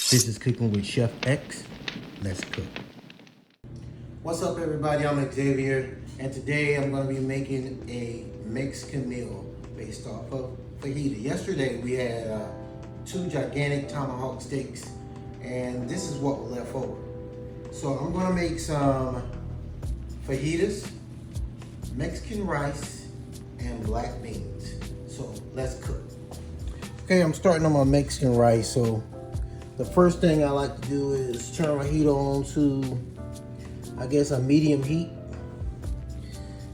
This is Cooking with Chef X. Let's cook. What's up, everybody? I'm Xavier, and today I'm going to be making a Mexican meal based off of fajita. Yesterday we had 2 gigantic tomahawk steaks, and this is what was left over. So I'm going to make some fajitas, Mexican rice, and black beans. So let's cook. Okay, I'm starting on my Mexican rice. So the first thing I like to do is turn my heat on to, I guess, a medium heat.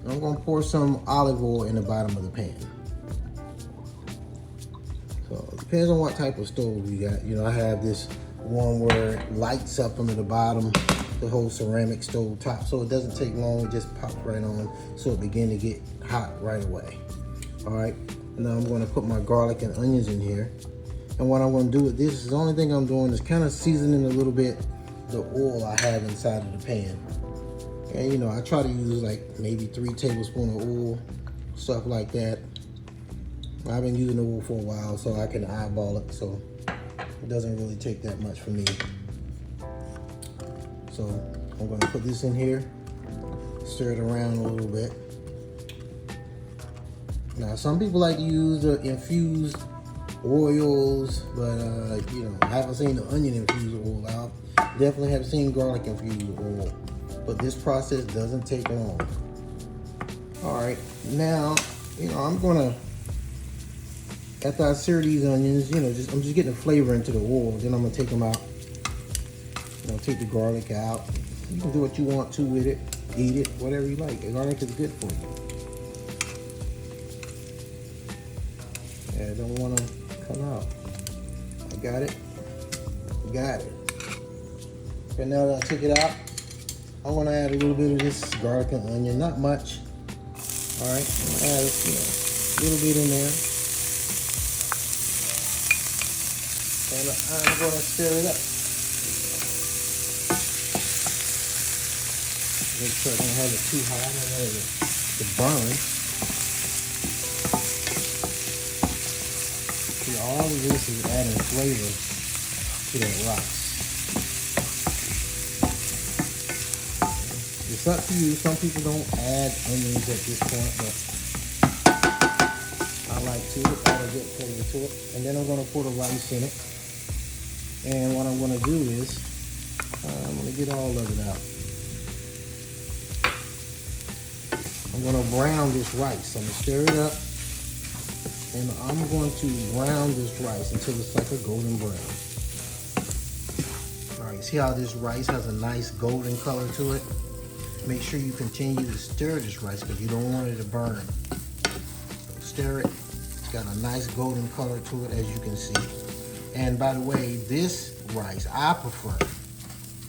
And I'm gonna pour some olive oil in the bottom of the pan. So it depends on what type of stove you got. You know, I have this one where it lights up under the bottom, the whole ceramic stove top, so it doesn't take long, it just pops right on, so it begins to get hot right away. All right, now I'm gonna put my garlic and onions in here. And what I'm gonna do with this is the only thing I'm doing is kind of seasoning a little bit the oil I have inside of the pan. And you know, I try to use like maybe 3 tablespoons of oil, stuff like that. I've been using the oil for a while, so I can eyeball it, so it doesn't really take that much for me. So I'm gonna put this in here, stir it around a little bit. Now, some people like to use the infused oils, but you know, I haven't seen the onion infused oil. I definitely have seen garlic infused oil, but this process doesn't take long. All right, now, you know, I'm gonna, after I sear these onions, you know, I'm just getting the flavor into the oil. Then I'm gonna take them out. You know, take the garlic out. You can do what you want to with it, eat it, whatever you like. The garlic is good for you. Yeah, I don't want to come out. I got it. Got it. Okay, now that I took it out, I want to add a little bit of this garlic and onion, not much. All right, I'm gonna add a little bit in there, and I'm going to stir it up. Make sure I don't have it too hot. I don't want it to burn. See, all of this is adding flavor to that rice. It's up to you. Some people don't add onions at this point, but I like to add a good flavor to it. And then I'm going to pour the rice in it. And what I'm going to do is I'm going to get all of it out. I'm going to brown this rice. I'm going to stir it up, and I'm going to brown this rice until it's like a golden brown. All right, see how this rice has a nice golden color to it? Make sure you continue to stir this rice because you don't want it to burn. So stir it. It's got a nice golden color to it, as you can see. And by the way, this rice, I prefer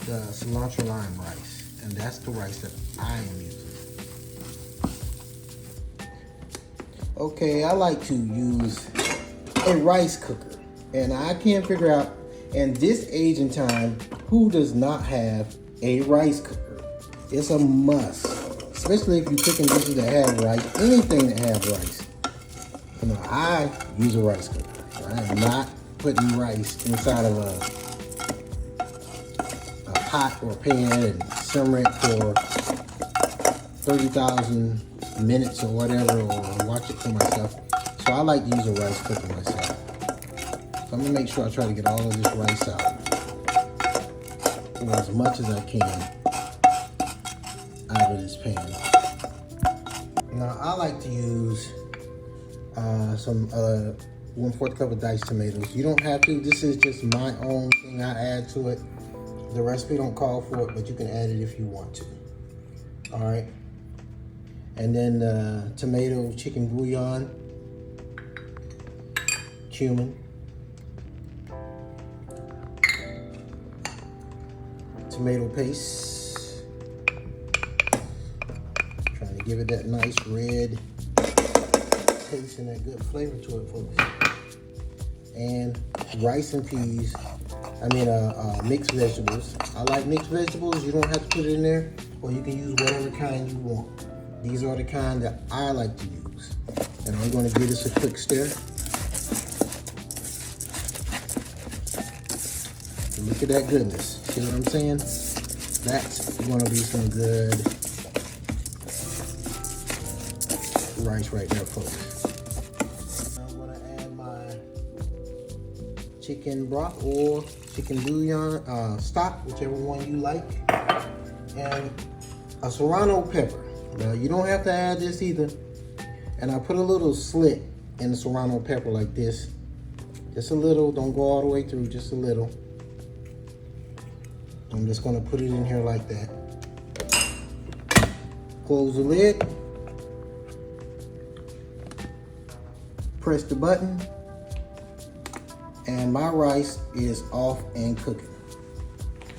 the cilantro lime rice, and that's the rice that I am using. Okay, I like to use a rice cooker, and I can't figure out, in this age and time, who does not have a rice cooker. It's a must, especially if you're cooking dishes that have rice, anything that have rice. You know, I use a rice cooker. I am not putting rice inside of a pot or a pan and simmer it for 30,000 minutes or whatever, or watch it for myself. So I like to use a rice cooker myself. So I'm gonna make sure I try to get all of this rice out, or as much as I can out of this pan. Now I like to use some 1/4 cup of diced tomatoes. You don't have to. This is just my own thing I add to it. The recipe don't call for it, but you can add it if you want to. All right. And then tomato chicken bouillon, cumin, tomato paste, trying to give it that nice red taste and that good flavor to it, folks. And rice and peas, mixed vegetables. I like mixed vegetables. You don't have to put it in there, or you can use whatever kind you want. These are the kind that I like to use. And I'm going to give this a quick stir. Look at that goodness. See what I'm saying? That's gonna be some good rice right there, folks. I'm gonna add my chicken broth or chicken bouillon stock, whichever one you like, and a serrano pepper. Now you don't have to add this either. And I put a little slit in the serrano pepper like this. Just a little, don't go all the way through, just a little. I'm just gonna put it in here like that. Close the lid. Press the button. And my rice is off and cooking.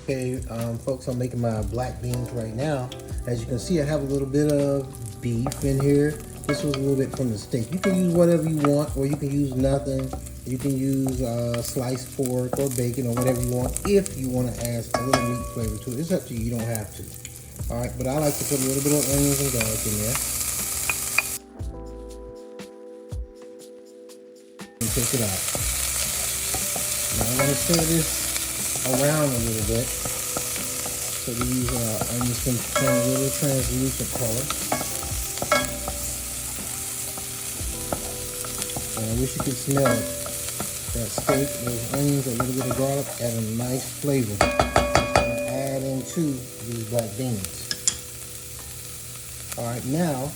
Okay, folks, I'm making my black beans right now. As you can see, I have a little bit of beef in here. This was a little bit from the steak. You can use whatever you want, or you can use nothing. You can use sliced pork or bacon or whatever you want, if you want to add a little meat flavor to it. It's up to you, you don't have to. All right, but I like to put a little bit of onions and garlic in there. And take it out. Now I'm going to stir this around a little bit so these onions can turn a little translucent color. And I wish you could smell it. That steak, those onions, a little bit of garlic, add a nice flavor. I'm going to add into these black beans. All right, now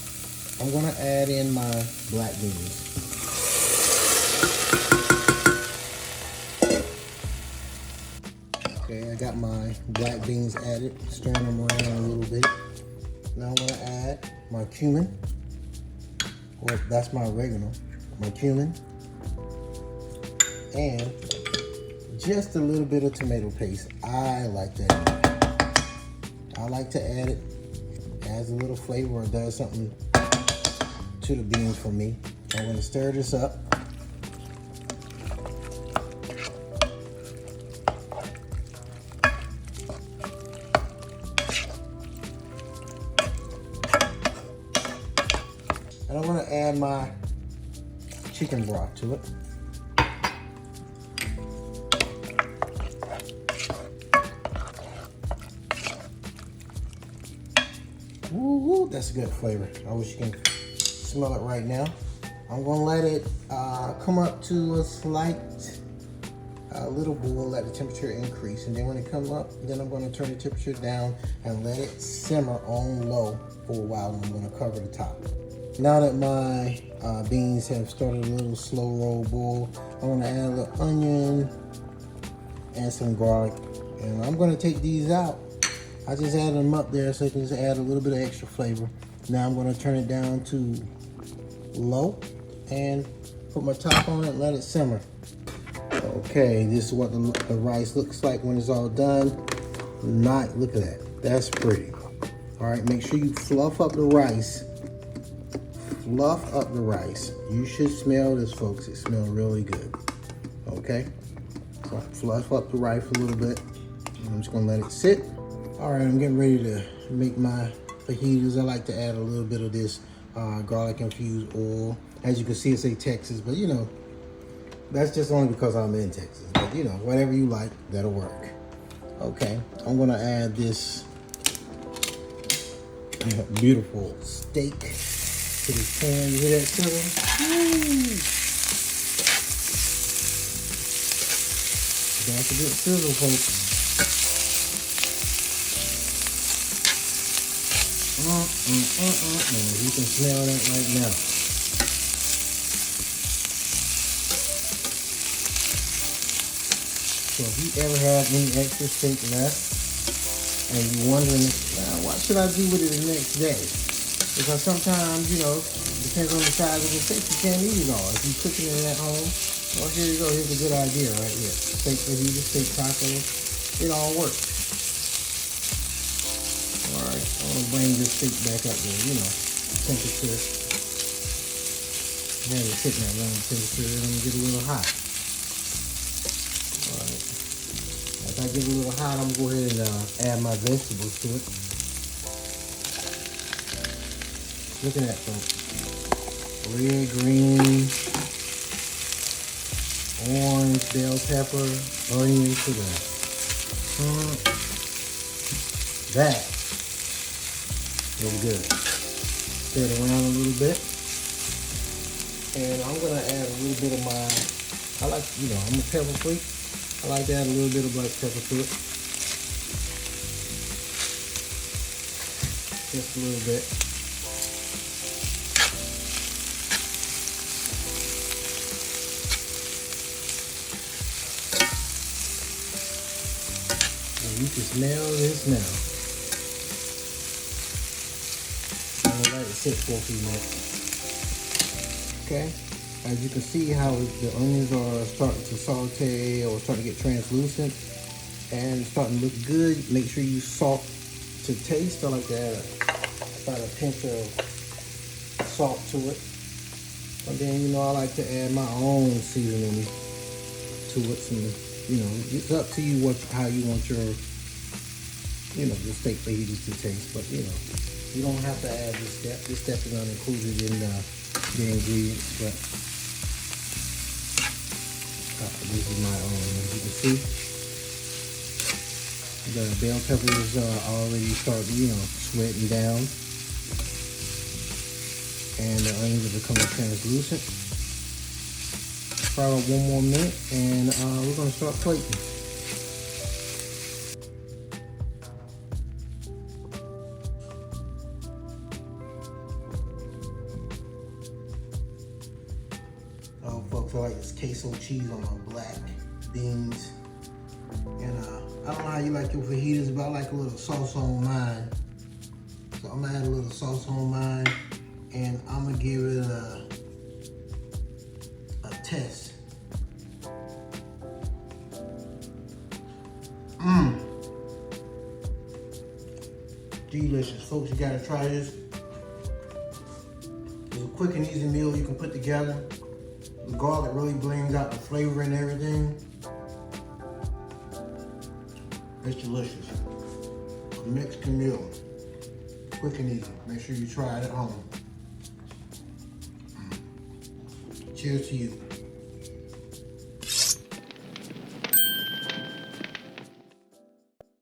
I'm going to add in my black beans. Okay, I got my black beans added, stirring them around a little bit. Now I'm going to add my cumin. Well, that's my oregano. My cumin. And just a little bit of tomato paste. I like to add it. I like to add it. Adds a little flavor or does something to the beans for me. I'm going to stir this up. And I'm going to add my chicken broth to it. Ooh, that's a good flavor. I wish you can smell it right now. I'm gonna let it come up to a slight little boil, let the temperature increase. And then when it comes up, then I'm gonna turn the temperature down and let it simmer on low for a while. And I'm gonna cover the top. Now that my beans have started a little slow roll boil, I'm gonna add a little onion and some garlic. And I'm gonna take these out. I just added them up there so I can just add a little bit of extra flavor. Now I'm gonna turn it down to low and put my top on it and let it simmer. Okay, this is what the rice looks like when it's all done. Look at that, that's pretty. All right, make sure you fluff up the rice. Fluff up the rice. You should smell this, folks. It smells really good. Okay, so fluff up the rice a little bit. I'm just gonna let it sit. All right, I'm getting ready to make my fajitas. I like to add a little bit of this garlic infused oil. As you can see, it say Texas, but you know, that's just only because I'm in Texas. But you know, whatever you like, that'll work. Okay, I'm gonna add this beautiful steak to this pan. You hear that sizzle? That's a good sizzle, folks. You can smell that right now. So if you ever have any extra steak left and you're wondering, what should I do with it the next day? Because sometimes, you know, depends on the size of the steak, you can't eat it all. If you're cooking it at home, well, here you go. Here's a good idea right here. Steak fajita, steak tacos, it all works. All right, I want to bring this steak back up there, you know, temperature. I have it sitting at room temperature, and I'm going to get a little hot. All right, after I get a little hot, I'm going to go ahead and add my vegetables to it. Look at that, folks. Red, green, orange, bell pepper, onion, sugar. That is good. Stir it around a little bit. And I'm gonna add a little bit of my, I'm a pepper freak. I like to add a little bit of black pepper to it. Just a little bit. And you can smell this now. I'm gonna let it sit for a few minutes. Okay, as you can see how the onions are starting to saute or starting to get translucent and starting to look good. Make sure you salt to taste. I like to add about a pinch of salt to it. And then, I like to add my own seasoning to it. It's up to you how you want your, the steak fajitas to taste. But, you don't have to add this step. This step is not included in the ingredients, but this is my own. As you can see, the bell peppers already starting, sweating down, and the onions are becoming translucent. Probably 1 more minute, and we're gonna start plating. Oh, folks, I like this queso cheese on my black beans. And I don't know how you like your fajitas, but I like a little sauce on mine. So I'm gonna add a little sauce on mine, and I'm gonna give it a test. Delicious, folks. You gotta try this. It's a quick and easy meal you can put together. The garlic really brings out the flavor and everything. It's delicious. A Mexican meal. Quick and easy. Make sure you try it at home. Cheers to you.